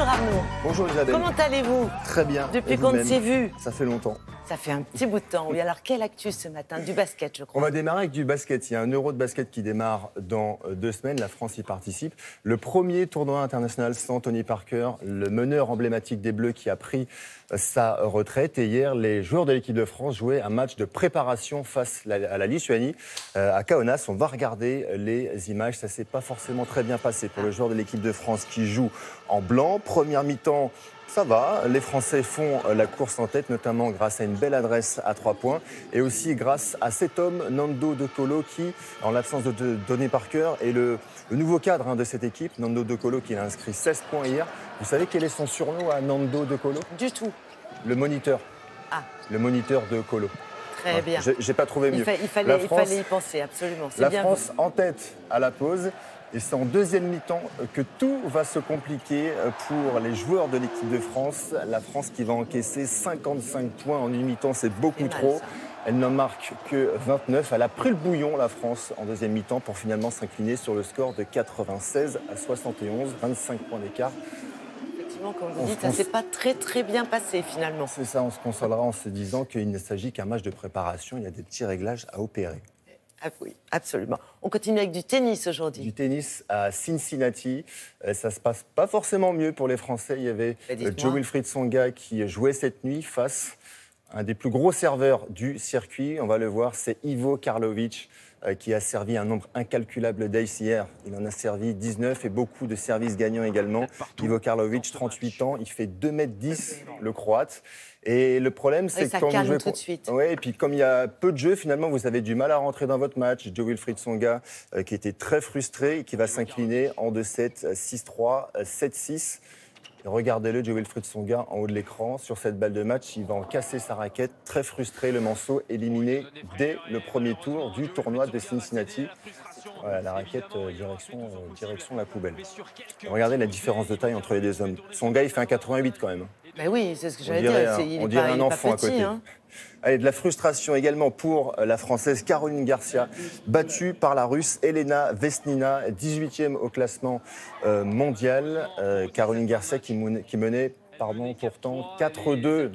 Arnaud. Bonjour Isabelle. Comment allez-vous? Très bien. Depuis qu'on ne s'est vu. Ça fait longtemps. Ça fait un petit bout de temps. Oui, alors quelle actu ce matin? Du basket, je crois. On va démarrer avec du basket. Il y a un Euro de basket qui démarre dans 2 semaines. La France y participe. Le premier tournoi international sans Tony Parker, le meneur emblématique des Bleus qui a pris sa retraite. Et hier, les joueurs de l'équipe de France jouaient un match de préparation face à la Lituanie à Kaunas. On va regarder les images. Ça ne s'est pas forcément très bien passé pour le joueur de l'équipe de France qui joue en blanc. Première mi-temps, ça va. Les Français font la course en tête, notamment grâce à une belle adresse à 3 points et aussi grâce à cet homme, Nando De Colo, qui, en l'absence de Tony Parker, est le nouveau cadre de cette équipe. Nando De Colo qui a inscrit 16 points hier. Vous savez quel est son surnom à Nando De Colo? Du tout. Le moniteur. Ah. Le moniteur de Colo. Très bien. J'ai pas trouvé mieux. Il fallait y penser, absolument. La France en tête à la pause. Et c'est en deuxième mi-temps que tout va se compliquer pour les joueurs de l'équipe de France. La France qui va encaisser 55 points en une mi-temps, c'est beaucoup trop. Elle n'en marque que 29. Elle a pris le bouillon, la France, en deuxième mi-temps pour finalement s'incliner sur le score de 96 à 71, 25 points d'écart. Effectivement, comme vous dites, ça ne s'est pas très bien passé finalement. C'est ça, on se consolera en se disant qu'il ne s'agit qu'un match de préparation. Il y a des petits réglages à opérer. Ah oui, absolument. On continue avec du tennis aujourd'hui. Du tennis à Cincinnati. Ça se passe pas forcément mieux pour les Français. Il y avait Jo-Wilfried Tsonga qui jouait cette nuit face à un des plus gros serveurs du circuit. On va le voir, c'est Ivo Karlovic qui a servi un nombre incalculable d'aces hier. Il en a servi 19 et beaucoup de services gagnants également. Ivo Karlovic, 38 ans, il fait 2,10 m, le Croate. Et le problème, c'est que quand vous jouez tout de suite. Ouais, et puis comme il y a peu de jeux, finalement, vous avez du mal à rentrer dans votre match. Jo-Wilfried Tsonga, qui était très frustré et qui va s'incliner en 2-7, 6-3, 7-6. Regardez-le, Jo-Wilfried Tsonga, en haut de l'écran. Sur cette balle de match, il va en casser sa raquette. Très frustré, le Manceau éliminé dès le premier tour du tournoi de Cincinnati. Voilà, la raquette direction la poubelle. Regardez la différence de taille entre les deux hommes. Tsonga, il fait un 88 quand même. Ben oui, c'est ce que j'allais dire. On dirait un enfant à côté. Hein. Allez, de la frustration également pour la Française Caroline Garcia, battue par la Russe Elena Vesnina, 18e au classement mondial. Caroline Garcia qui menait pourtant 4-2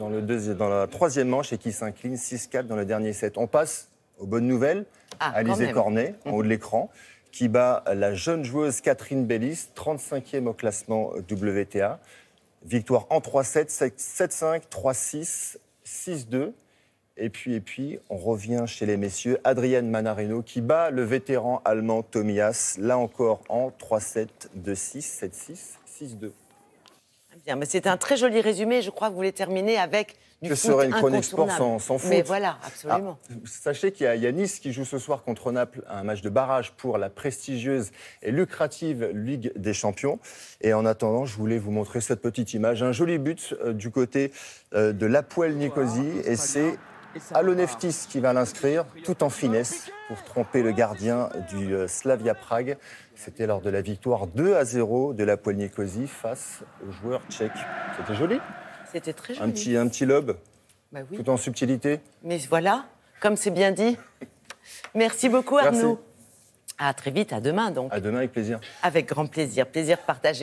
dans la troisième manche et qui s'incline 6-4 dans le dernier set. On passe aux bonnes nouvelles. Alizé Cornet, en haut de l'écran, qui bat la jeune joueuse Catherine Bellis, 35e au classement WTA. Victoire en 3-7, 7-5, 3-6, 6-2. Et puis, on revient chez les messieurs. Adrian Manarino qui bat le vétéran allemand Tomias, là encore en 3-7, 2-6, 7-6, 6-2. Bien, mais c'est un très joli résumé. Je crois que vous voulez terminer avec du foot serait une chronique sport sans foot? Mais voilà, absolument. Sachez qu'il y a Nice qui joue ce soir contre Naples, un match de barrage pour la prestigieuse et lucrative Ligue des Champions. Et en attendant, je voulais vous montrer cette petite image. Un joli but du côté de l'Hapoel Nicosie. Et c'est Aloneftis qui va l'inscrire, tout en finesse, pour tromper le gardien du Slavia Prague. C'était lors de la victoire 2-0 de l'Hapoel Nicosie face aux joueurs tchèques. C'était joli. C'était très joli. Un petit lob, bah oui. Tout en subtilité. Mais voilà, comme c'est bien dit. Merci beaucoup Arnaud. À très vite, à demain donc. À demain avec plaisir. Avec grand plaisir, plaisir partagé.